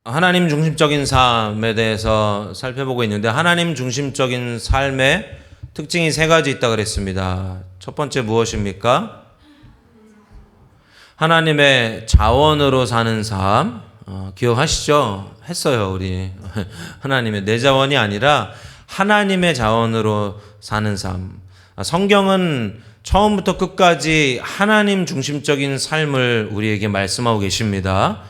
하나님 중심적인 삶에 대해서 살펴보고 있는데, 하나님 중심적인 삶의 특징이 세 가지 있다고 그랬습니다. 첫 번째 무엇입니까? 하나님의 자원으로 사는 삶. 기억하시죠? 했어요, 우리. 하나님의 내 자원이 아니라 하나님의 자원으로 사는 삶. 성경은 처음부터 끝까지 하나님 중심적인 삶을 우리에게 말씀하고 계십니다.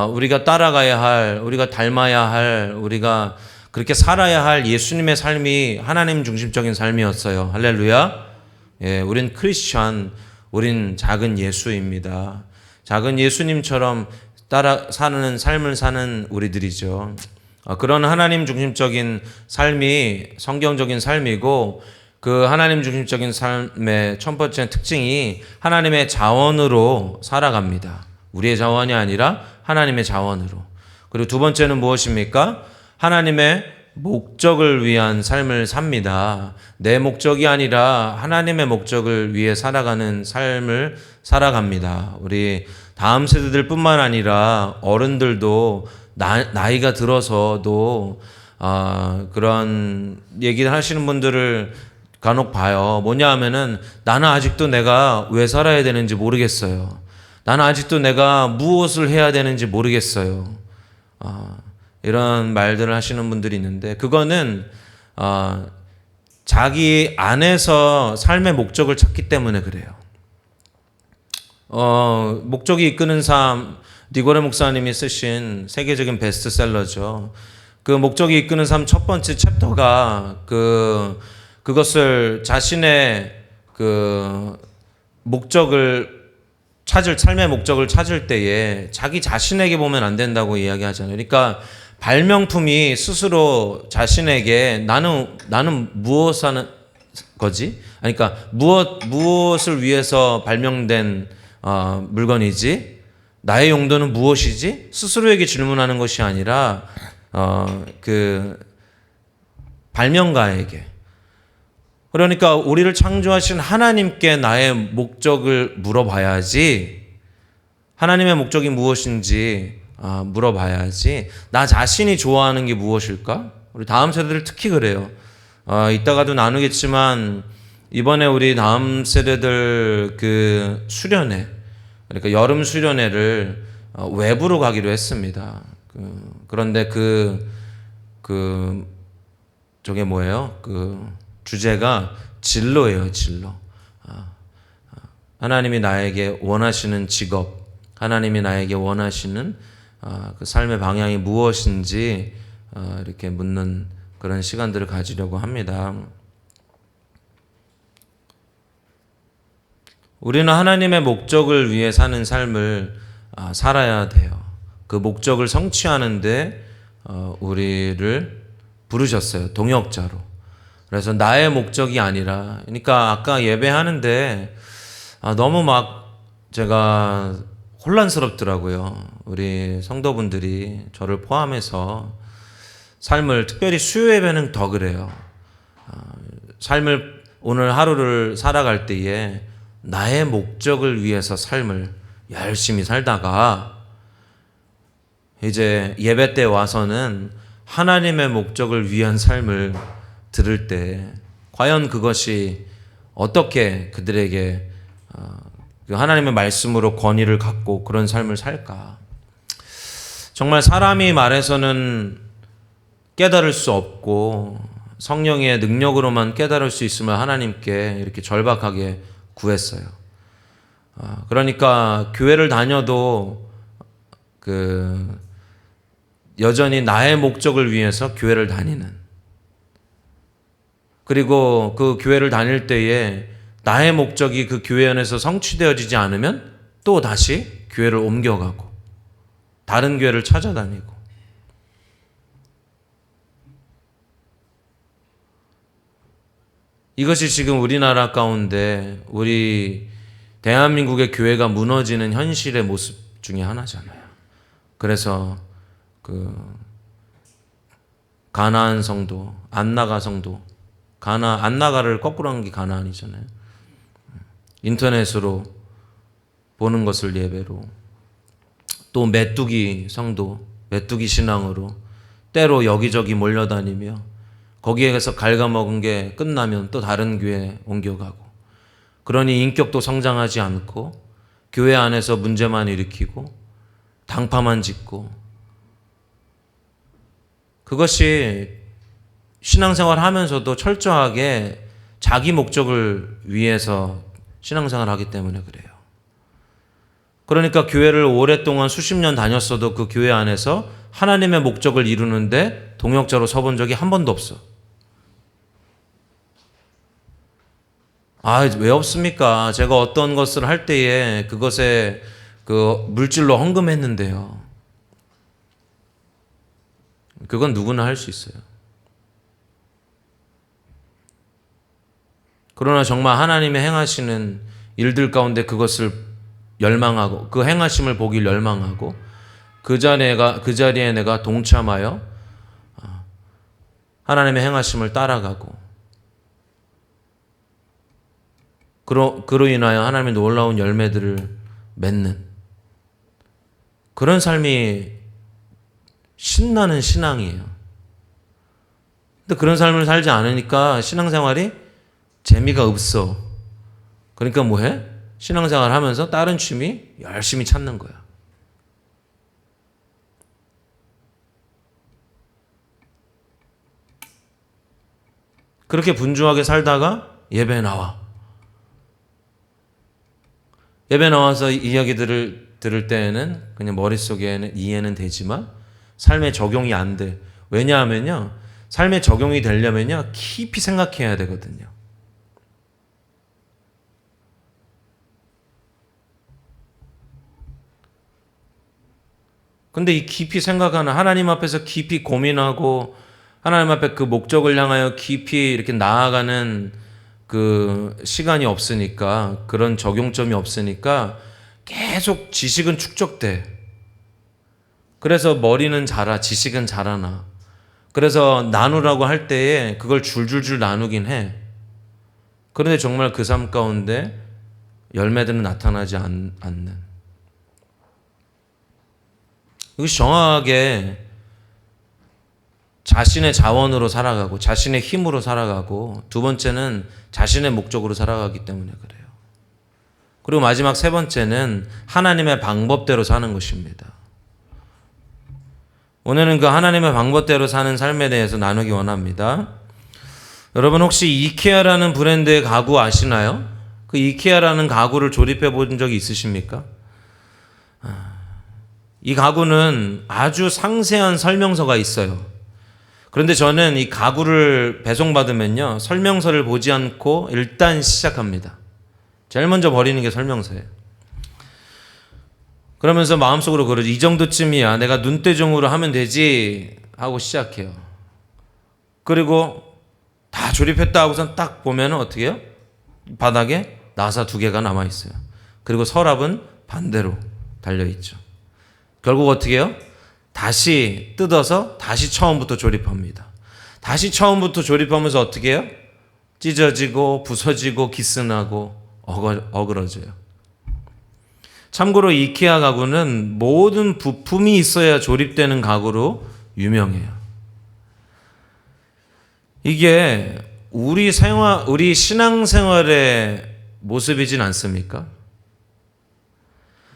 우리가 따라가야 할, 우리가 닮아야 할, 우리가 그렇게 살아야 할 예수님의 삶이 하나님 중심적인 삶이었어요. 할렐루야. 예, 우린 크리스천, 우린 작은 예수입니다. 작은 예수님처럼 따라 사는 삶을 사는 우리들이죠. 그런 하나님 중심적인 삶이 성경적인 삶이고, 그 하나님 중심적인 삶의 첫 번째 특징이 하나님의 자원으로 살아갑니다. 우리의 자원이 아니라 하나님의 자원으로. 그리고 두 번째는 무엇입니까? 하나님의 목적을 위한 삶을 삽니다. 내 목적이 아니라 하나님의 목적을 위해 살아가는 삶을 살아갑니다. 우리 다음 세대들 뿐만 아니라 어른들도 나이가 들어서도 그런 얘기를 하시는 분들을 간혹 봐요. 뭐냐 하면은 나는 아직도 내가 왜 살아야 되는지 모르겠어요. 나는 아직도 내가 무엇을 해야 되는지 모르겠어요. 이런 말들을 하시는 분들이 있는데, 그거는 자기 안에서 삶의 목적을 찾기 때문에 그래요. 목적이 이끄는 삶, 니고레 목사님이 쓰신 세계적인 베스트셀러죠. 그 목적이 이끄는 삶 첫 번째 챕터가 그것을 자신의 삶의 목적을 찾을 때에 자기 자신에게 보면 안 된다고 이야기하잖아요. 그러니까 발명품이 스스로 자신에게 나는 무엇 하는 거지? 그러니까 무엇을 위해서 발명된 물건이지? 나의 용도는 무엇이지? 스스로에게 질문하는 것이 아니라 그 발명가에게. 그러니까 우리를 창조하신 하나님께 나의 목적을 물어봐야지, 하나님의 목적이 무엇인지 물어봐야지, 나 자신이 좋아하는 게 무엇일까? 우리 다음 세대들 특히 그래요. 이따가도 나누겠지만 이번에 우리 다음 세대들 그 수련회, 그러니까 여름 수련회를 외부로 가기로 했습니다. 그런데 저게 뭐예요? 주제가 진로예요, 진로. 하나님이 나에게 원하시는 직업, 하나님이 나에게 원하시는 그 삶의 방향이 무엇인지 이렇게 묻는 그런 시간들을 가지려고 합니다. 우리는 하나님의 목적을 위해 사는 삶을 살아야 돼요. 그 목적을 성취하는데 우리를 부르셨어요, 동역자로. 그래서 나의 목적이 아니라, 그러니까 아까 예배하는데 너무 제가 혼란스럽더라고요. 우리 성도분들이 저를 포함해서 삶을, 특별히 수요 예배는 더 그래요. 삶을, 오늘 하루를 살아갈 때에 나의 목적을 위해서 삶을 열심히 살다가 이제 예배 때 와서는 하나님의 목적을 위한 삶을 들을 때 과연 그것이 어떻게 그들에게 하나님의 말씀으로 권위를 갖고 그런 삶을 살까? 정말 사람이 말해서는 깨달을 수 없고 성령의 능력으로만 깨달을 수 있음을 하나님께 이렇게 절박하게 구했어요. 그러니까 교회를 다녀도 여전히 나의 목적을 위해서 교회를 다니는, 그리고 그 교회를 다닐 때에 나의 목적이 그 교회 안에서 성취되어지지 않으면 또 다시 교회를 옮겨가고 다른 교회를 찾아다니고. 이것이 지금 우리나라 가운데 우리 대한민국의 교회가 무너지는 현실의 모습 중에 하나잖아요. 그래서 가나안 성도, 안나가 성도, 안나가를 거꾸로 한 게 가나안이잖아요. 인터넷으로 보는 것을 예배로, 또 메뚜기 성도, 메뚜기 신앙으로 때로 여기저기 몰려다니며 거기에서 갉아먹은 게 끝나면 또 다른 교회 옮겨가고, 그러니 인격도 성장하지 않고 교회 안에서 문제만 일으키고 당파만 짓고, 그것이 신앙생활 하면서도 철저하게 자기 목적을 위해서 신앙생활 하기 때문에 그래요. 그러니까 교회를 오랫동안 수십 년 다녔어도 그 교회 안에서 하나님의 목적을 이루는데 동역자로 서본 적이 한 번도 없어. 왜 없습니까? 제가 어떤 것을 할 때에 그것에 그 물질로 헌금했는데요. 그건 누구나 할 수 있어요. 그러나 정말 하나님의 행하시는 일들 가운데 그것을 열망하고 그 행하심을 보길 열망하고 그 자리에 내가 동참하여 하나님의 행하심을 따라가고 그로 인하여 하나님의 놀라운 열매들을 맺는 그런 삶이 신나는 신앙이에요. 근데 그런 삶을 살지 않으니까 신앙생활이 재미가 없어. 그러니까 뭐해? 신앙생활 하면서 다른 취미 열심히 찾는 거야. 그렇게 분주하게 살다가 예배 나와. 예배 나와서 이야기들을 들을 때에는 그냥 머릿속에는 이해는 되지만 삶에 적용이 안 돼. 왜냐하면요, 삶에 적용이 되려면요 깊이 생각해야 되거든요. 근데 이 깊이 생각하는, 하나님 앞에서 깊이 고민하고 하나님 앞에 그 목적을 향하여 깊이 이렇게 나아가는 그 시간이 없으니까, 그런 적용점이 없으니까 계속 지식은 축적돼. 그래서 머리는 자라, 지식은 자라나. 그래서 나누라고 할 때에 그걸 줄줄줄 나누긴 해. 그런데 정말 그 삶 가운데 열매들은 나타나지 않는. 이것이 정확하게 자신의 자원으로 살아가고 자신의 힘으로 살아가고, 두 번째는 자신의 목적으로 살아가기 때문에 그래요. 그리고 마지막 세 번째는 하나님의 방법대로 사는 것입니다. 오늘은 그 하나님의 방법대로 사는 삶에 대해서 나누기 원합니다. 여러분 혹시 이케아라는 브랜드의 가구 아시나요? 그 이케아라는 가구를 조립해 본 적이 있으십니까? 이 가구는 아주 상세한 설명서가 있어요. 그런데 저는 이 가구를 배송받으면요, 설명서를 보지 않고 일단 시작합니다. 제일 먼저 버리는 게 설명서예요. 그러면서 마음속으로 그러죠. 이 정도쯤이야. 내가 눈대중으로 하면 되지 하고 시작해요. 그리고 다 조립했다 하고선 딱 보면 어떻게 해요? 바닥에 나사 2개가 남아있어요. 그리고 서랍은 반대로 달려있죠. 결국 어떻게 해요? 다시 뜯어서 다시 처음부터 조립합니다. 다시 처음부터 조립하면서 어떻게 해요? 찢어지고 부서지고 기스나고 어그러져요. 참고로 이케아 가구는 모든 부품이 있어야 조립되는 가구로 유명해요. 이게 우리 신앙생활의 모습이진 않습니까?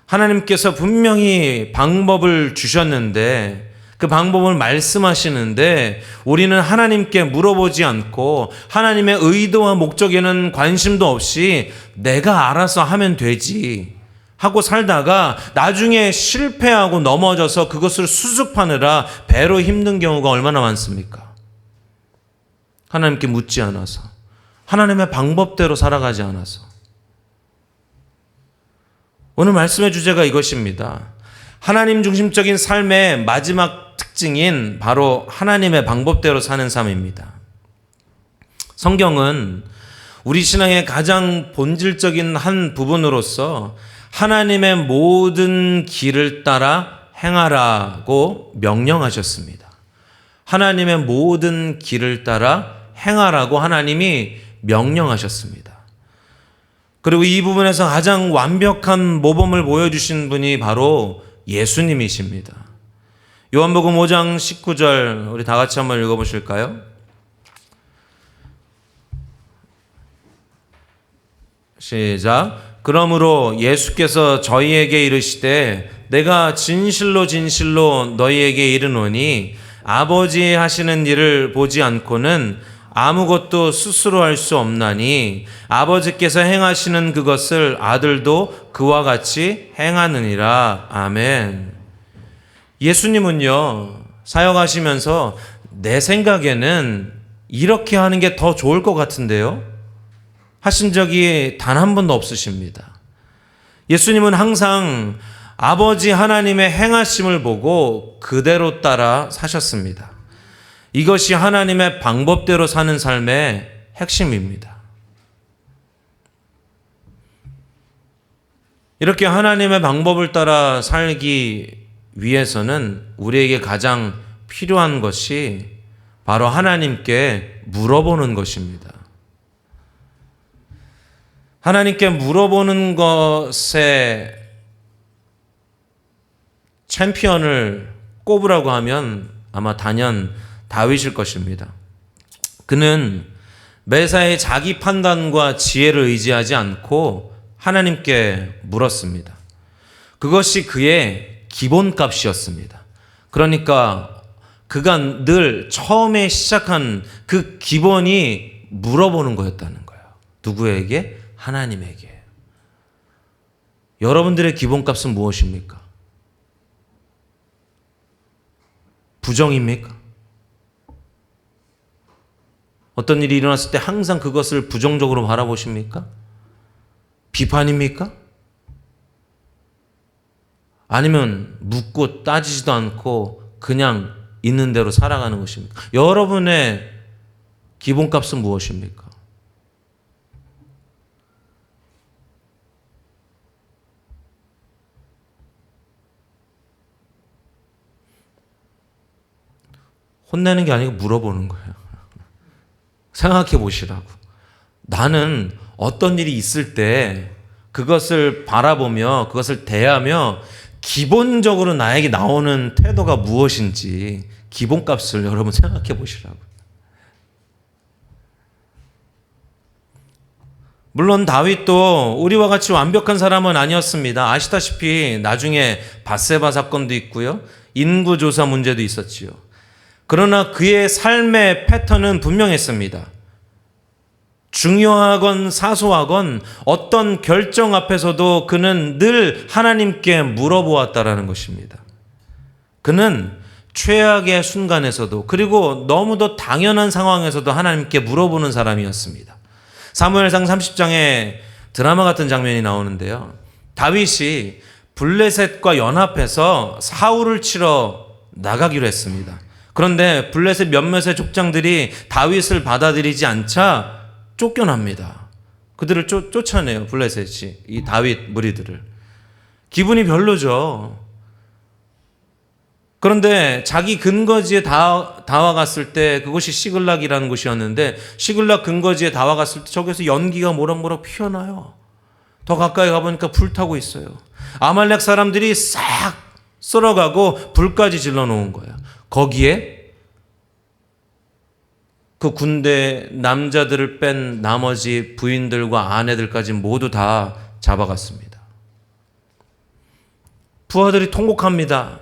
하나님께서 분명히 방법을 주셨는데 그 방법을 말씀하시는데 우리는 하나님께 물어보지 않고 하나님의 의도와 목적에는 관심도 없이 내가 알아서 하면 되지 하고 살다가 나중에 실패하고 넘어져서 그것을 수습하느라 배로 힘든 경우가 얼마나 많습니까? 하나님께 묻지 않아서, 하나님의 방법대로 살아가지 않아서. 오늘 말씀의 주제가 이것입니다. 하나님 중심적인 삶의 마지막 특징인 바로 하나님의 방법대로 사는 삶입니다. 성경은 우리 신앙의 가장 본질적인 한 부분으로서 하나님의 모든 길을 따라 행하라고 명령하셨습니다. 하나님의 모든 길을 따라 행하라고 하나님이 명령하셨습니다. 그리고 이 부분에서 가장 완벽한 모범을 보여주신 분이 바로 예수님이십니다. 요한복음 5장 19절 우리 다 같이 한번 읽어보실까요? 시작. 그러므로 예수께서 저희에게 이르시되 내가 진실로 진실로 너희에게 이르노니 아버지 하시는 일을 보지 않고는 아무것도 스스로 할 수 없나니 아버지께서 행하시는 그것을 아들도 그와 같이 행하느니라. 아멘. 예수님은요, 사역하시면서 내 생각에는 이렇게 하는 게 더 좋을 것 같은데요, 하신 적이 단 한 번도 없으십니다. 예수님은 항상 아버지 하나님의 행하심을 보고 그대로 따라 사셨습니다. 이것이 하나님의 방법대로 사는 삶의 핵심입니다. 이렇게 하나님의 방법을 따라 살기 위해서는 우리에게 가장 필요한 것이 바로 하나님께 물어보는 것입니다. 하나님께 물어보는 것에 챔피언을 꼽으라고 하면 아마 단연 다윗일 것입니다. 그는 매사에 자기 판단과 지혜를 의지하지 않고 하나님께 물었습니다. 그것이 그의 기본값이었습니다. 그러니까 그가 늘 처음에 시작한 그 기본이 물어보는 거였다는 거예요. 누구에게? 하나님에게. 여러분들의 기본값은 무엇입니까? 부정입니까? 어떤 일이 일어났을 때 항상 그것을 부정적으로 바라보십니까? 비판입니까? 아니면 묻고 따지지도 않고 그냥 있는 대로 살아가는 것입니까? 여러분의 기본값은 무엇입니까? 혼내는 게 아니고 물어보는 거예요. 생각해 보시라고. 나는 어떤 일이 있을 때 그것을 바라보며 그것을 대하며 기본적으로 나에게 나오는 태도가 무엇인지 기본값을 여러분 생각해 보시라고. 물론 다윗도 우리와 같이 완벽한 사람은 아니었습니다. 아시다시피 나중에 밧세바 사건도 있고요. 인구조사 문제도 있었지요. 그러나 그의 삶의 패턴은 분명했습니다. 중요하건 사소하건 어떤 결정 앞에서도 그는 늘 하나님께 물어보았다라는 것입니다. 그는 최악의 순간에서도 그리고 너무도 당연한 상황에서도 하나님께 물어보는 사람이었습니다. 사무엘상 30장에 드라마 같은 장면이 나오는데요. 다윗이 블레셋과 연합해서 사울을 치러 나가기로 했습니다. 그런데 블레셋 몇몇의 족장들이 다윗을 받아들이지 않자 쫓겨납니다. 그들을 쫓아내요. 블레셋이 이 다윗 무리들을. 기분이 별로죠. 그런데 자기 근거지에 다와갔을 때 그것이 시글락이라는 곳이었는데 시글락 근거지에 다와갔을 때 저기서 연기가 모락모락 피어나요. 더 가까이 가보니까 불타고 있어요. 아말렉 사람들이 싹 썰어가고 불까지 질러놓은 거예요. 거기에 그 군대 남자들을 뺀 나머지 부인들과 아내들까지 모두 다 잡아갔습니다. 부하들이 통곡합니다.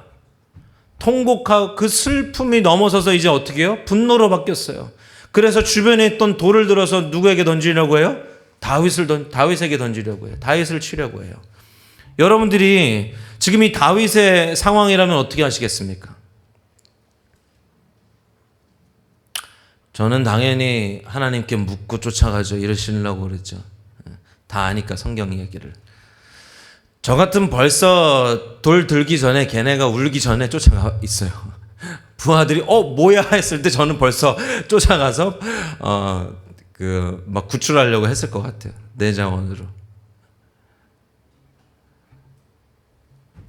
통곡하고 그 슬픔이 넘어서서 이제 어떻게 해요? 분노로 바뀌었어요. 그래서 주변에 있던 돌을 들어서 누구에게 던지려고 해요? 다윗에게 던지려고 해요. 다윗을 치려고 해요. 여러분들이 지금 이 다윗의 상황이라면 어떻게 하시겠습니까? 저는 당연히 하나님께 묻고 쫓아가죠. 이러시려고 그랬죠. 다 아니까 성경 얘기를. 저 같은 벌써 돌 들기 전에 걔네가 울기 전에 쫓아가 있어요. 부하들이 뭐야 했을 때 저는 벌써 쫓아가서 막 구출하려고 했을 것 같아요. 내 자원으로.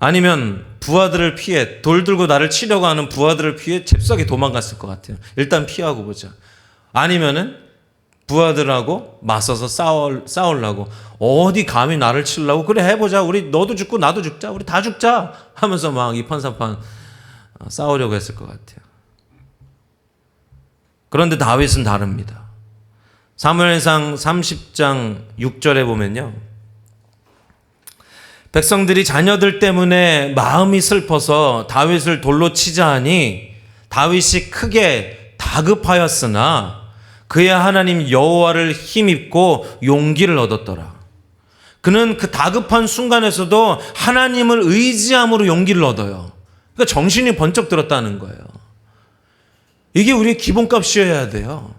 아니면 부하들을 피해 돌 들고 나를 치려고 하는 부하들을 피해 잽싸게 도망갔을 것 같아요. 일단 피하고 보자. 아니면은 부하들하고 맞서서 싸우려고 어디 감히 나를 치려고 그래 해보자. 우리 너도 죽고 나도 죽자. 우리 다 죽자 하면서 막 이판사판 싸우려고 했을 것 같아요. 그런데 다윗은 다릅니다. 사무엘상 30장 6절에 보면요, 백성들이 자녀들 때문에 마음이 슬퍼서 다윗을 돌로 치자 하니 다윗이 크게 다급하였으나 그의 하나님 여호와를 힘입고 용기를 얻었더라. 그는 그 다급한 순간에서도 하나님을 의지함으로 용기를 얻어요. 그러니까 정신이 번쩍 들었다는 거예요. 이게 우리의 기본값이어야 돼요.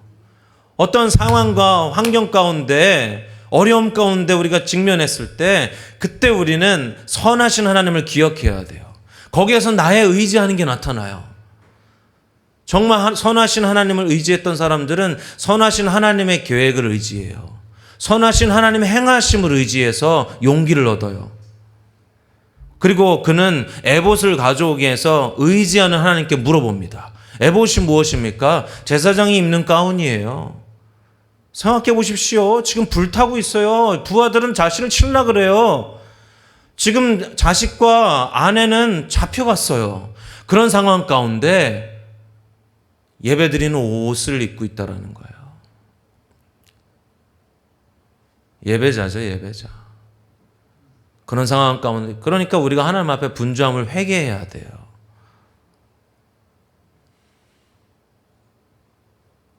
어떤 상황과 환경 가운데, 어려움 가운데 우리가 직면했을 때 그때 우리는 선하신 하나님을 기억해야 돼요. 거기에서 나의 의지하는 게 나타나요. 정말 선하신 하나님을 의지했던 사람들은 선하신 하나님의 계획을 의지해요. 선하신 하나님의 행하심을 의지해서 용기를 얻어요. 그리고 그는 에봇을 가져오기 위해서 의지하는 하나님께 물어봅니다. 에봇이 무엇입니까? 제사장이 입는 가운이에요. 생각해 보십시오. 지금 불타고 있어요. 부하들은 자신을 치려고 그래요. 지금 자식과 아내는 잡혀갔어요. 그런 상황 가운데 예배드리는 옷을 입고 있다라는 거예요. 예배자죠, 예배자. 그런 상황 가운데, 그러니까 우리가 하나님 앞에 분주함을 회개해야 돼요.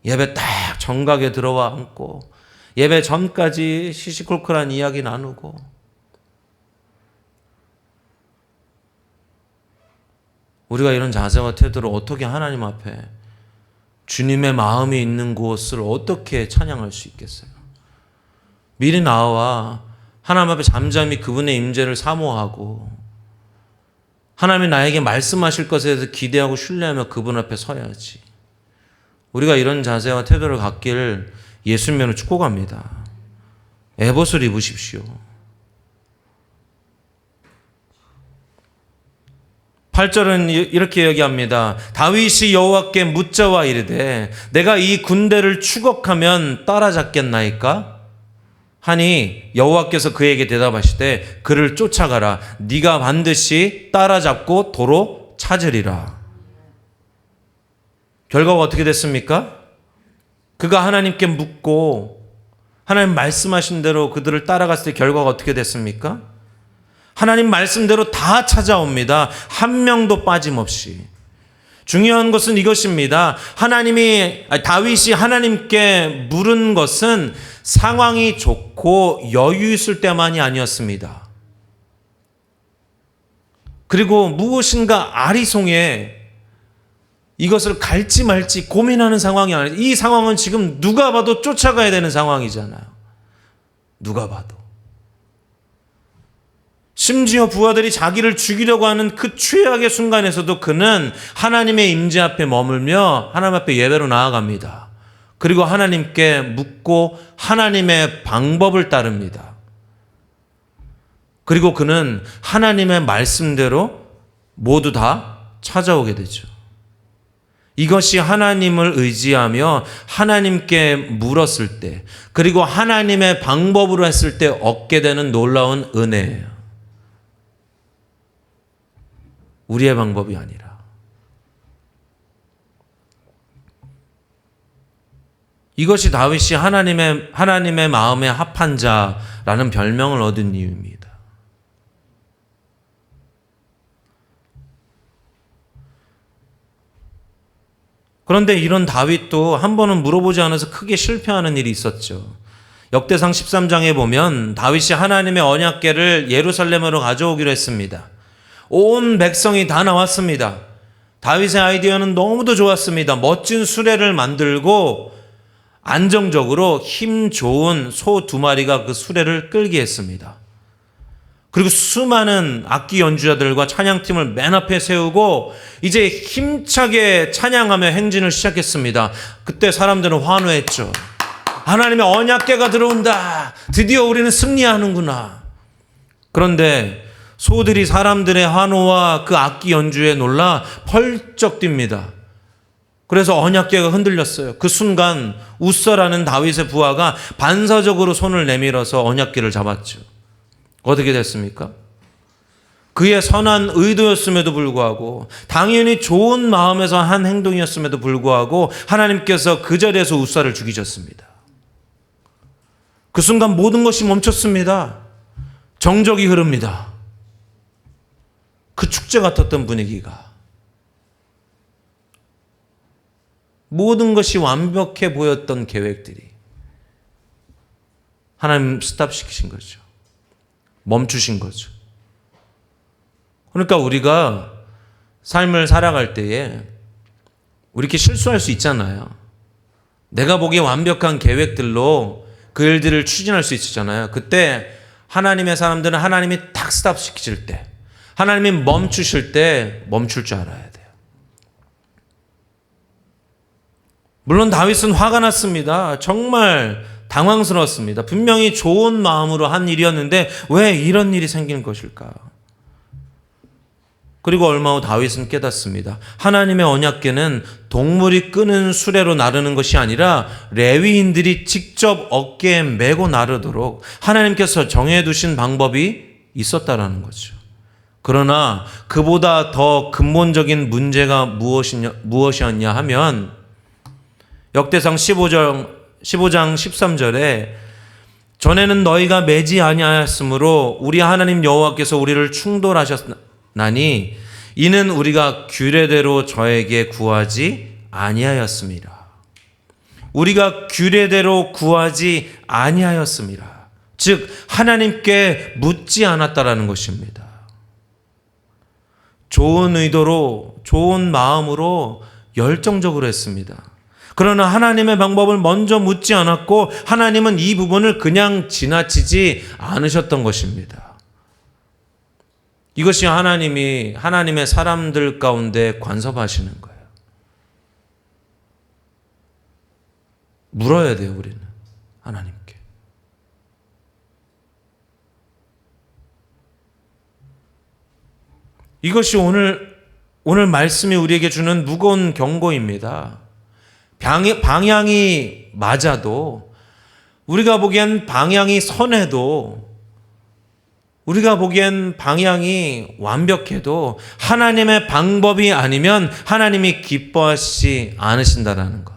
예배 딱 정각에 들어와 앉고 예배 전까지 시시콜콜한 이야기 나누고, 우리가 이런 자세와 태도로 어떻게 하나님 앞에 주님의 마음이 있는 곳을 어떻게 찬양할 수 있겠어요? 미리 나와 하나님 앞에 잠잠히 그분의 임재를 사모하고 하나님이 나에게 말씀하실 것에 대해서 기대하고 신뢰하며 그분 앞에 서야지. 우리가 이런 자세와 태도를 갖길 예수님으로 축복합니다. 에봇을 입으십시오. 8절은 이렇게 얘기합니다. 다윗이 여호와께 묻자와 이르되 내가 이 군대를 추격하면 따라잡겠나이까? 하니 여호와께서 그에게 대답하시되 그를 쫓아가라. 네가 반드시 따라잡고 도로 찾으리라. 결과가 어떻게 됐습니까? 그가 하나님께 묻고 하나님 말씀하신 대로 그들을 따라갔을 때 결과가 어떻게 됐습니까? 하나님 말씀대로 다 찾아옵니다. 한 명도 빠짐없이. 중요한 것은 이것입니다. 다윗이 하나님께 물은 것은 상황이 좋고 여유 있을 때만이 아니었습니다. 그리고 무엇인가 아리송해 이것을 갈지 말지 고민하는 상황이 아니에요. 이 상황은 지금 누가 봐도 쫓아가야 되는 상황이잖아요. 누가 봐도. 심지어 부하들이 자기를 죽이려고 하는 그 최악의 순간에서도 그는 하나님의 임재 앞에 머물며 하나님 앞에 예배로 나아갑니다. 그리고 하나님께 묻고 하나님의 방법을 따릅니다. 그리고 그는 하나님의 말씀대로 모두 다 찾아오게 되죠. 이것이 하나님을 의지하며 하나님께 물었을 때, 그리고 하나님의 방법으로 했을 때 얻게 되는 놀라운 은혜예요. 우리의 방법이 아니라. 이것이 다윗이 하나님의 마음에 합한 자라는 별명을 얻은 이유입니다. 그런데 이런 다윗도 한 번은 물어보지 않아서 크게 실패하는 일이 있었죠. 역대상 13장에 보면 다윗이 하나님의 언약궤를 예루살렘으로 가져오기로 했습니다. 온 백성이 다 나왔습니다. 다윗의 아이디어는 너무도 좋았습니다. 멋진 수레를 만들고 안정적으로 힘 좋은 소 2마리가 그 수레를 끌게 했습니다. 그리고 수많은 악기 연주자들과 찬양팀을 맨 앞에 세우고 이제 힘차게 찬양하며 행진을 시작했습니다. 그때 사람들은 환호했죠. 하나님의 언약궤가 들어온다. 드디어 우리는 승리하는구나. 그런데 소들이 사람들의 환호와 그 악기 연주에 놀라 펄쩍 뜁니다. 그래서 언약궤가 흔들렸어요. 그 순간 우서라는 다윗의 부하가 반사적으로 손을 내밀어서 언약궤를 잡았죠. 어떻게 됐습니까? 그의 선한 의도였음에도 불구하고 당연히 좋은 마음에서 한 행동이었음에도 불구하고 하나님께서 그 자리에서 우사를 죽이셨습니다. 그 순간 모든 것이 멈췄습니다. 정적이 흐릅니다. 그 축제 같았던 분위기가. 모든 것이 완벽해 보였던 계획들이 하나님 스탑시키신 거죠. 멈추신 거죠. 그러니까 우리가 삶을 살아갈 때에 우리 이렇게 실수할 수 있잖아요. 내가 보기에 완벽한 계획들로 그 일들을 추진할 수 있잖아요. 그때 하나님의 사람들은 하나님이 탁 스탑시키실 때, 하나님이 멈추실 때 멈출 줄 알아야 돼요. 물론 다윗은 화가 났습니다. 정말 당황스러웠습니다. 분명히 좋은 마음으로 한 일이었는데 왜 이런 일이 생긴 것일까? 그리고 얼마 후 다윗은 깨닫습니다. 하나님의 언약궤는 동물이 끄는 수레로 나르는 것이 아니라 레위인들이 직접 어깨에 메고 나르도록 하나님께서 정해두신 방법이 있었다라는 거죠. 그러나 그보다 더 근본적인 문제가 무엇이었냐 하면 역대상 15장 13절에 전에는 너희가 매지 아니하였으므로 우리 하나님 여호와께서 우리를 충돌하셨나니 이는 우리가 규례대로 저에게 구하지 아니하였습니다. 우리가 규례대로 구하지 아니하였습니다. 즉 하나님께 묻지 않았다라는 것입니다. 좋은 의도로 좋은 마음으로 열정적으로 했습니다. 그러나 하나님의 방법을 먼저 묻지 않았고 하나님은 이 부분을 그냥 지나치지 않으셨던 것입니다. 이것이 하나님의 사람들 가운데 간섭하시는 거예요. 물어야 돼요, 우리는 하나님께. 이것이 오늘 말씀이 우리에게 주는 무거운 경고입니다. 방향이 맞아도, 우리가 보기엔 방향이 선해도, 우리가 보기엔 방향이 완벽해도 하나님의 방법이 아니면 하나님이 기뻐하시지 않으신다라는 것.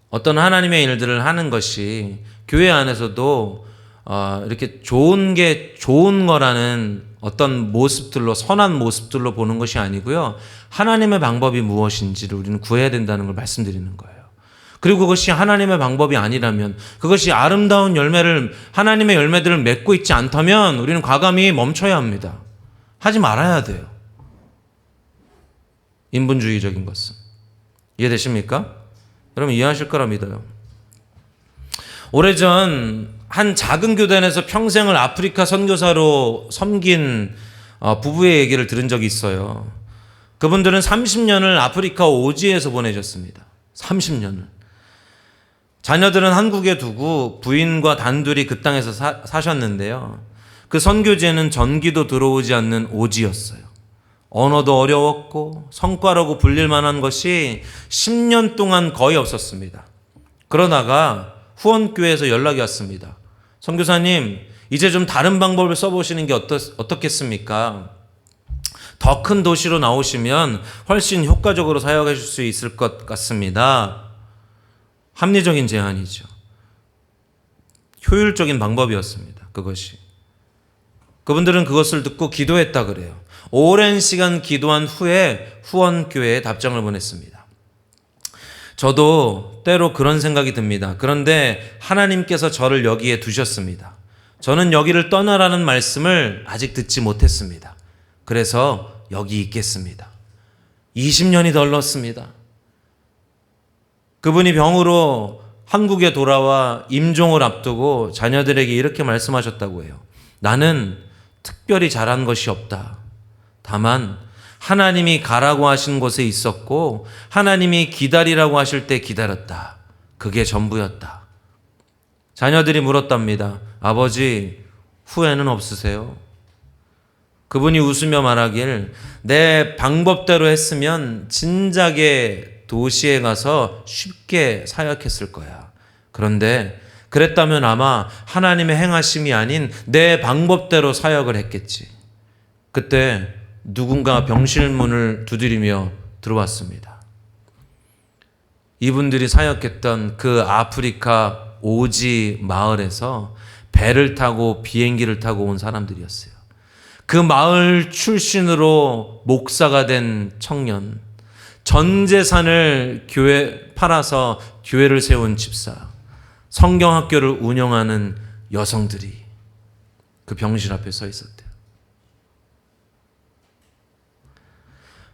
어떤 하나님의 일들을 하는 것이 교회 안에서도 이렇게 좋은 게 좋은 거라는 어떤 모습들로, 선한 모습들로 보는 것이 아니고요. 하나님의 방법이 무엇인지를 우리는 구해야 된다는 걸 말씀드리는 거예요. 그리고 그것이 하나님의 방법이 아니라면, 그것이 아름다운 하나님의 열매들을 맺고 있지 않다면 우리는 과감히 멈춰야 합니다. 하지 말아야 돼요. 인본주의적인 것은. 이해되십니까? 여러분 이해하실 거라 믿어요. 오래전 한 작은 교단에서 평생을 아프리카 선교사로 섬긴 부부의 얘기를 들은 적이 있어요. 그분들은 30년을 아프리카 오지에서 보내셨습니다. 30년을. 자녀들은 한국에 두고 부인과 단둘이 그 땅에서 사셨는데요. 그 선교지에는 전기도 들어오지 않는 오지였어요. 언어도 어려웠고 성과라고 불릴 만한 것이 10년 동안 거의 없었습니다. 그러다가 후원교회에서 연락이 왔습니다. 선교사님, 이제 좀 다른 방법을 써보시는 게 어떻겠습니까? 더 큰 도시로 나오시면 훨씬 효과적으로 사역하실 수 있을 것 같습니다. 합리적인 제안이죠. 효율적인 방법이었습니다. 그것이. 그분들은 그것을 듣고 기도했다 그래요. 오랜 시간 기도한 후에 후원교회에 답장을 보냈습니다. 저도 때로 그런 생각이 듭니다. 그런데 하나님께서 저를 여기에 두셨습니다. 저는 여기를 떠나라는 말씀을 아직 듣지 못했습니다. 그래서 여기 있겠습니다. 20년이 덜렀습니다. 그분이 병으로 한국에 돌아와 임종을 앞두고 자녀들에게 이렇게 말씀하셨다고 해요. 나는 특별히 잘한 것이 없다. 다만 하나님이 가라고 하신 곳에 있었고 하나님이 기다리라고 하실 때 기다렸다. 그게 전부였다. 자녀들이 물었답니다. 아버지, 후회는 없으세요? 그분이 웃으며 말하길, 내 방법대로 했으면 진작에 도시에 가서 쉽게 사역했을 거야. 그런데 그랬다면 아마 하나님의 행하심이 아닌 내 방법대로 사역을 했겠지. 그때 누군가 병실 문을 두드리며 들어왔습니다. 이분들이 사역했던 그 아프리카 오지 마을에서 배를 타고 비행기를 타고 온 사람들이었어요. 그 마을 출신으로 목사가 된 청년, 전 재산을 교회 팔아서 교회를 세운 집사, 성경학교를 운영하는 여성들이 그 병실 앞에 서 있었대요.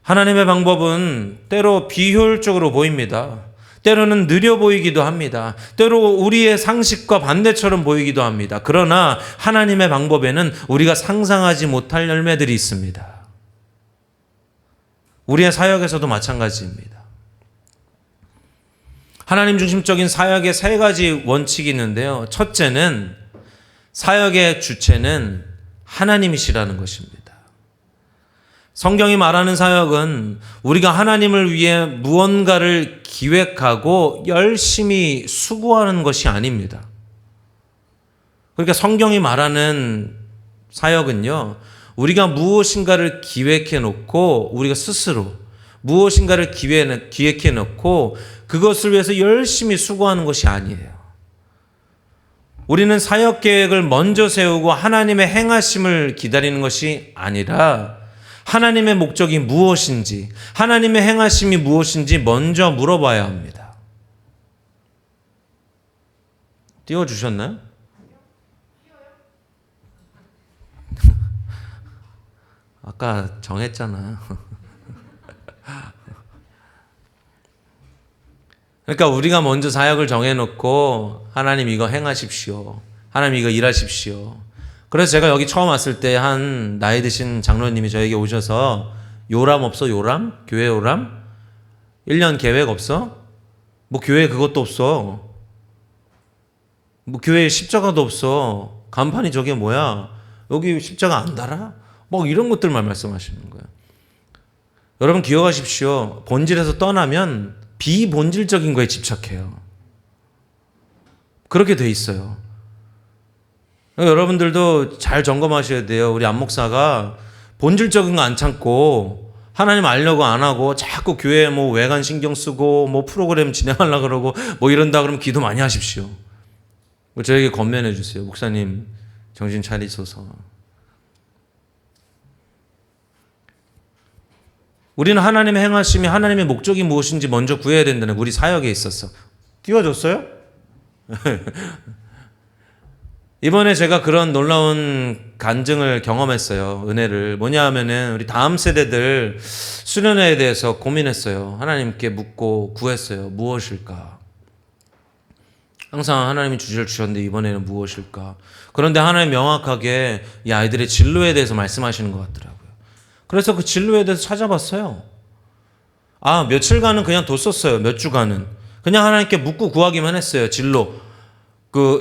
하나님의 방법은 때로 비효율적으로 보입니다. 때로는 느려 보이기도 합니다. 때로 우리의 상식과 반대처럼 보이기도 합니다. 그러나 하나님의 방법에는 우리가 상상하지 못할 열매들이 있습니다. 우리의 사역에서도 마찬가지입니다. 하나님 중심적인 사역의 세 가지 원칙이 있는데요. 첫째는 사역의 주체는 하나님이시라는 것입니다. 성경이 말하는 사역은 우리가 하나님을 위해 무언가를 기획하고 열심히 수고하는 것이 아닙니다. 그러니까 성경이 말하는 사역은요, 우리가 무엇인가를 기획해 놓고 우리가 스스로 무엇인가를 기획해 놓고 그것을 위해서 열심히 수고하는 것이 아니에요. 우리는 사역 계획을 먼저 세우고 하나님의 행하심을 기다리는 것이 아니라 하나님의 목적이 무엇인지, 하나님의 행하심이 무엇인지 먼저 물어봐야 합니다. 띄워주셨나요? 아까 정했잖아. 그러니까 우리가 먼저 사역을 정해놓고 하나님 이거 행하십시오. 하나님 이거 일하십시오. 그래서 제가 여기 처음 왔을 때 한 나이 드신 장로님이 저에게 오셔서 요람 없어? 요람? 교회 요람? 1년 계획 없어? 뭐 교회 그것도 없어. 뭐 교회에 십자가도 없어. 간판이 저게 뭐야? 여기 십자가 안 달아? 뭐 이런 것들만 말씀하시는 거예요. 여러분 기억하십시오. 본질에서 떠나면 비본질적인 거에 집착해요. 그렇게 돼 있어요. 여러분들도 잘 점검하셔야 돼요. 우리 안 목사가 본질적인 거 안 참고 하나님 알려고 안 하고 자꾸 교회에 뭐 외관 신경 쓰고 뭐 프로그램 진행하려고 그러고 뭐 이런다 그러면 기도 많이 하십시오. 저에게 권면해 주세요. 목사님 정신 차리소서. 우리는 하나님의 행하심이 하나님의 목적이 무엇인지 먼저 구해야 된다는 우리 사역에 있어서. 띄워줬어요? 이번에 제가 그런 놀라운 간증을 경험했어요. 은혜를. 뭐냐 하면은 우리 다음 세대들 수련회에 대해서 고민했어요. 하나님께 묻고 구했어요. 무엇일까? 항상 하나님이 주제를 주셨는데 이번에는 무엇일까? 그런데 하나님 명확하게 이 아이들의 진로에 대해서 말씀하시는 것 같더라고요. 그래서 그 진로에 대해서 찾아봤어요. 며칠간은 그냥 뒀었어요. 몇 주간은. 그냥 하나님께 묻고 구하기만 했어요. 진로.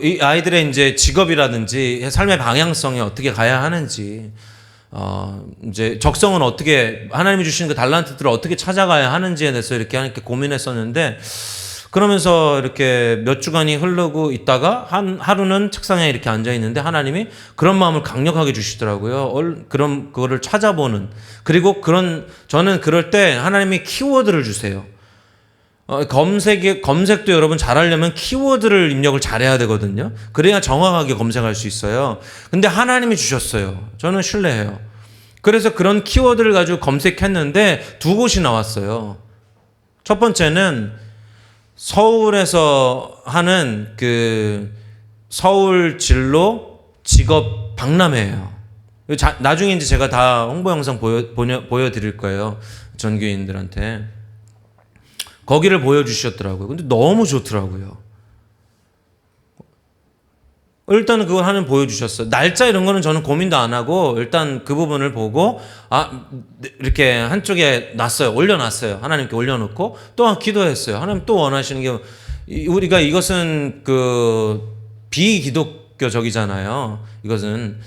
이 아이들의 이제 직업이라든지 삶의 방향성이 어떻게 가야 하는지, 이제 적성은 어떻게, 하나님이 주신 그 달란트들을 어떻게 찾아가야 하는지에 대해서 이렇게 하나님께 고민했었는데, 그러면서 이렇게 몇 주간이 흐르고 있다가 하루는 책상에 이렇게 앉아 있는데 하나님이 그런 마음을 강력하게 주시더라고요. 그럼 그거를 찾아보는. 그리고 저는 그럴 때 하나님이 키워드를 주세요. 검색도 여러분 잘하려면 키워드를 입력을 잘해야 되거든요. 그래야 정확하게 검색할 수 있어요. 근데 하나님이 주셨어요. 저는 신뢰해요. 그래서 그런 키워드를 가지고 검색했는데 두 곳이 나왔어요. 첫 번째는 서울에서 하는 그 서울 진로 직업 박람회예요. 나중에 이제 제가 다 홍보 영상 보여드릴 거예요. 전교인들한테. 거기를 보여주셨더라고요. 근데 너무 좋더라고요. 일단은 그걸 하는 보여주셨어요. 날짜 이런 거는 저는 고민도 안 하고 일단 그 부분을 보고 이렇게 한쪽에 올려놨어요. 하나님께 올려놓고 또 기도했어요. 하나님 또 원하시는 게 우리가 이것은 그 비기독교적이잖아요. 이것은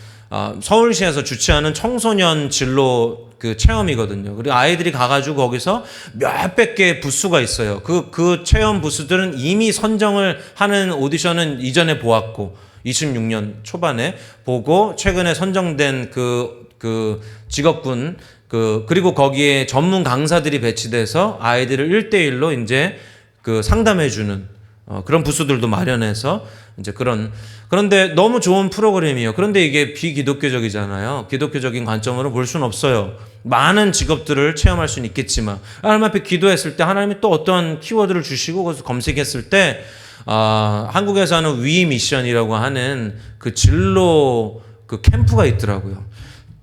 서울시에서 주최하는 청소년 진로 그 체험이거든요. 그리고 아이들이 가가지고 거기서 몇백 개의 부스가 있어요. 그 체험 부스들은 이미 선정을 하는 오디션은 이전에 보았고 26년 초반에 보고 최근에 선정된 그 그 직업군 그리고 거기에 전문 강사들이 배치돼서 아이들을 1대1로 이제 그 상담해 주는 그런 부스들도 마련해서 이제 그런데 너무 좋은 프로그램이에요. 그런데 이게 비기독교적이잖아요. 기독교적인 관점으로 볼 수는 없어요. 많은 직업들을 체험할 수는 있겠지만 하나님 앞에 기도했을 때 하나님이 또 어떤 키워드를 주시고 그래서 검색했을 때 한국에서 하는 위 미션이라고 하는 그 진로 그 캠프가 있더라고요.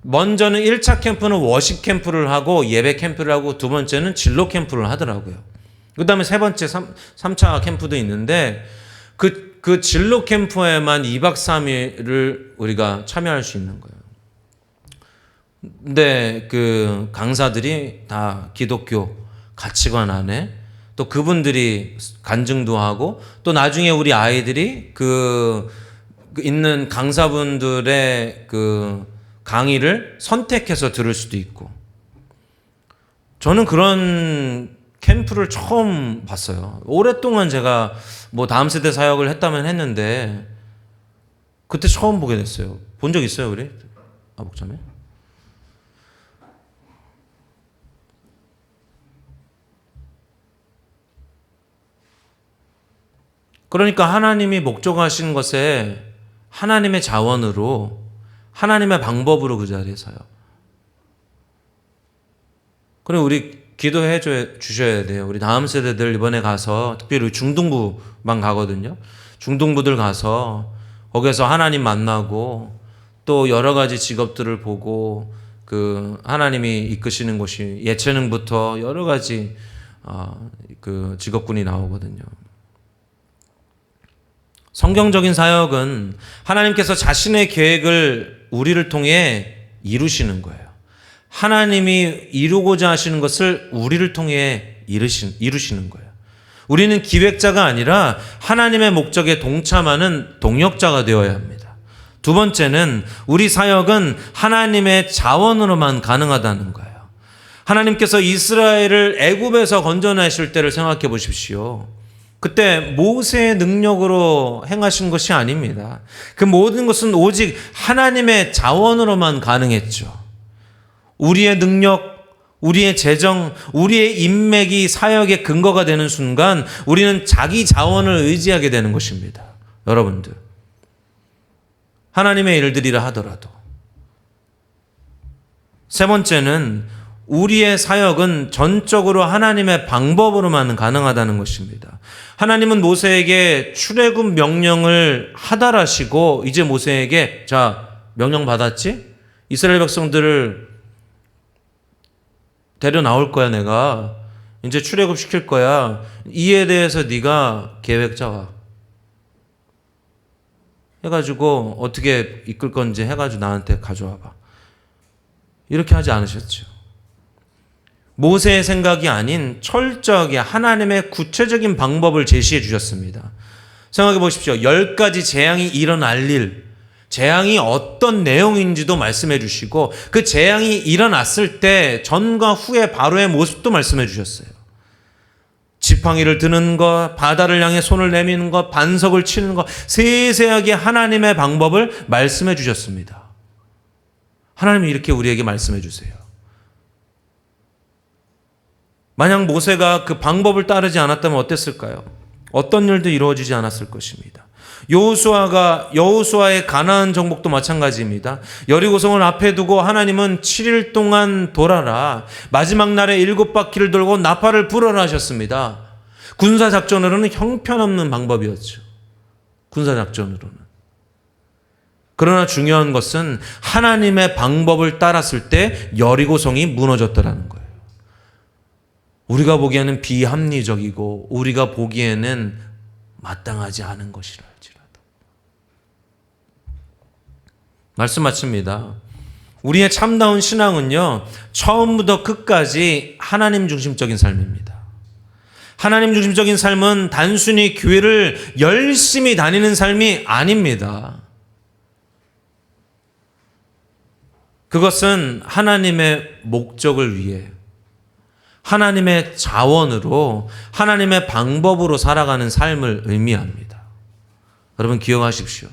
먼저는 1차 캠프는 워십 캠프를 하고 예배 캠프를 하고 두 번째는 진로 캠프를 하더라고요. 그 다음에 세 번째 3차 캠프도 있는데 그 진로 캠프에만 2박 3일을 우리가 참여할 수 있는 거예요. 근데 그 강사들이 다 기독교 가치관 안에 또 그분들이 간증도 하고 또 나중에 우리 아이들이 그 있는 강사분들의 그 강의를 선택해서 들을 수도 있고 저는 그런 캠프를 처음 봤어요. 오랫동안 제가 뭐 다음 세대 사역을 했다면 했는데 그때 처음 보게 됐어요. 본 적 있어요, 우리? 목자매? 그러니까 하나님이 목적하신 것에 하나님의 자원으로 하나님의 방법으로 그 자리에 서요. 그리고 우리 기도해 주셔야 돼요. 우리 다음 세대들 이번에 가서 특별히 중등부만 가거든요. 중등부들 가서 거기서 하나님 만나고 또 여러 가지 직업들을 보고 그 하나님이 이끄시는 곳이 예체능부터 여러 가지 그 직업군이 나오거든요. 성경적인 사역은 하나님께서 자신의 계획을 우리를 통해 이루시는 거예요. 하나님이 이루고자 하시는 것을 우리를 통해 이루시는 거예요. 우리는 기획자가 아니라 하나님의 목적에 동참하는 동역자가 되어야 합니다. 두 번째는 우리 사역은 하나님의 자원으로만 가능하다는 거예요. 하나님께서 이스라엘을 애굽에서 건져내실 때를 생각해 보십시오. 그때 모세의 능력으로 행하신 것이 아닙니다. 그 모든 것은 오직 하나님의 자원으로만 가능했죠. 우리의 능력, 우리의 재정, 우리의 인맥이 사역의 근거가 되는 순간 우리는 자기 자원을 의지하게 되는 것입니다. 여러분들. 하나님의 일들이라 하더라도. 세 번째는 우리의 사역은 전적으로 하나님의 방법으로만 가능하다는 것입니다. 하나님은 모세에게 출애굽 명령을 하달하시고 이제 모세에게 자, 명령 받았지? 이스라엘 백성들을 데려 나올 거야 내가. 이제 출애굽 시킬 거야. 이에 대해서 네가 계획 짜와. 해가지고 어떻게 이끌 건지 해가지고 나한테 가져와 봐. 이렇게 하지 않으셨죠. 모세의 생각이 아닌 철저하게 하나님의 구체적인 방법을 제시해 주셨습니다. 생각해 보십시오. 10가지 재앙이 일어날 일, 재앙이 어떤 내용인지도 말씀해 주시고 그 재앙이 일어났을 때 전과 후의 바로의 모습도 말씀해 주셨어요. 지팡이를 드는 것, 바다를 향해 손을 내미는 것, 반석을 치는 것, 세세하게 하나님의 방법을 말씀해 주셨습니다. 하나님이 이렇게 우리에게 말씀해 주세요. 만약 모세가 그 방법을 따르지 않았다면 어땠을까요? 어떤 일도 이루어지지 않았을 것입니다. 여호수아의 가나안 정복도 마찬가지입니다. 여리고성을 앞에 두고 하나님은 7일 동안 돌아라. 마지막 날에 7바퀴를 돌고 나팔을 불어라 하셨습니다. 군사작전으로는 형편없는 방법이었죠. 군사작전으로는. 그러나 중요한 것은 하나님의 방법을 따랐을 때 여리고성이 무너졌다라는 거예요. 우리가 보기에는 비합리적이고 우리가 보기에는 마땅하지 않은 것이라 할지라도. 말씀 마칩니다. 우리의 참다운 신앙은요, 처음부터 끝까지 하나님 중심적인 삶입니다. 하나님 중심적인 삶은 단순히 교회를 열심히 다니는 삶이 아닙니다. 그것은 하나님의 목적을 위해 하나님의 자원으로 하나님의 방법으로 살아가는 삶을 의미합니다. 여러분 기억하십시오.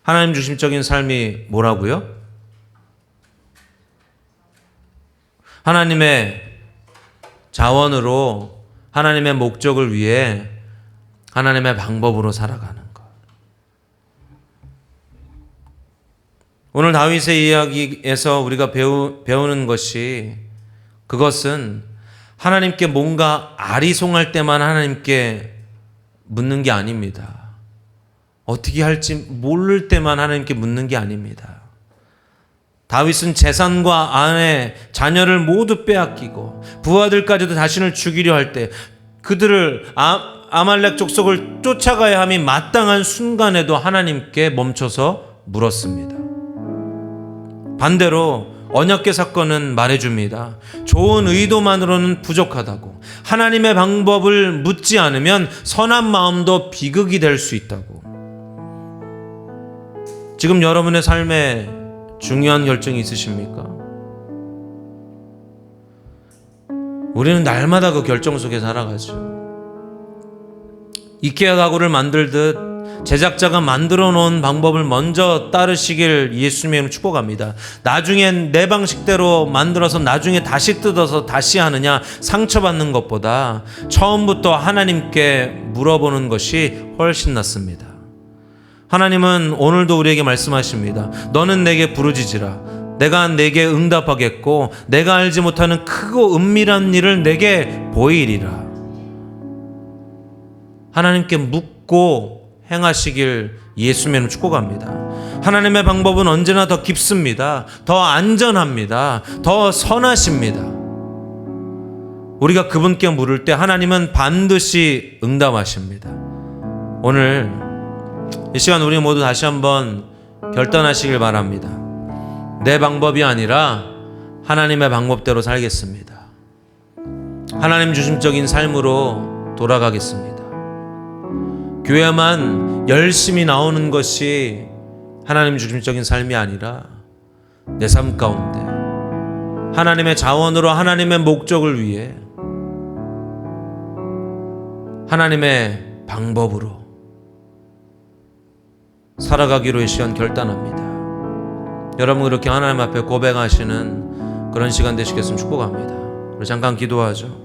하나님 중심적인 삶이 뭐라고요? 하나님의 자원으로 하나님의 목적을 위해 하나님의 방법으로 살아가는 것. 오늘 다윗의 이야기에서 우리가 배우는 것이, 그것은 하나님께 뭔가 아리송할 때만 하나님께 묻는 게 아닙니다. 어떻게 할지 모를 때만 하나님께 묻는 게 아닙니다. 다윗은 재산과 아내, 자녀를 모두 빼앗기고 부하들까지도 자신을 죽이려 할 때 그들을 아말렉 족속을 쫓아가야 함이 마땅한 순간에도 하나님께 멈춰서 물었습니다. 반대로 언약궤 사건은 말해줍니다. 좋은 의도만으로는 부족하다고, 하나님의 방법을 묻지 않으면 선한 마음도 비극이 될 수 있다고. 지금 여러분의 삶에 중요한 결정이 있으십니까? 우리는 날마다 그 결정 속에 살아가죠. 이케아 가구를 만들듯 제작자가 만들어 놓은 방법을 먼저 따르시길 예수님의 축복합니다. 나중에 내 방식대로 만들어서 나중에 다시 뜯어서 다시 하느냐 상처받는 것보다 처음부터 하나님께 물어보는 것이 훨씬 낫습니다. 하나님은 오늘도 우리에게 말씀하십니다. 너는 내게 부르짖으라. 내가 내게 응답하겠고 내가 알지 못하는 크고 은밀한 일을 내게 보이리라. 하나님께 묻고 행하시길 예수님은 축복합니다. 하나님의 방법은 언제나 더 깊습니다. 더 안전합니다. 더 선하십니다. 우리가 그분께 물을 때 하나님은 반드시 응답하십니다. 오늘 이 시간 우리 모두 다시 한번 결단하시길 바랍니다. 내 방법이 아니라 하나님의 방법대로 살겠습니다. 하나님 중심적인 삶으로 돌아가겠습니다. 교회만 열심히 나오는 것이 하나님 중심적인 삶이 아니라 내 삶 가운데 하나님의 자원으로 하나님의 목적을 위해 하나님의 방법으로 살아가기로 이 시간 결단합니다. 여러분 그렇게 하나님 앞에 고백하시는 그런 시간 되시겠으면 축복합니다. 우리 잠깐 기도하죠.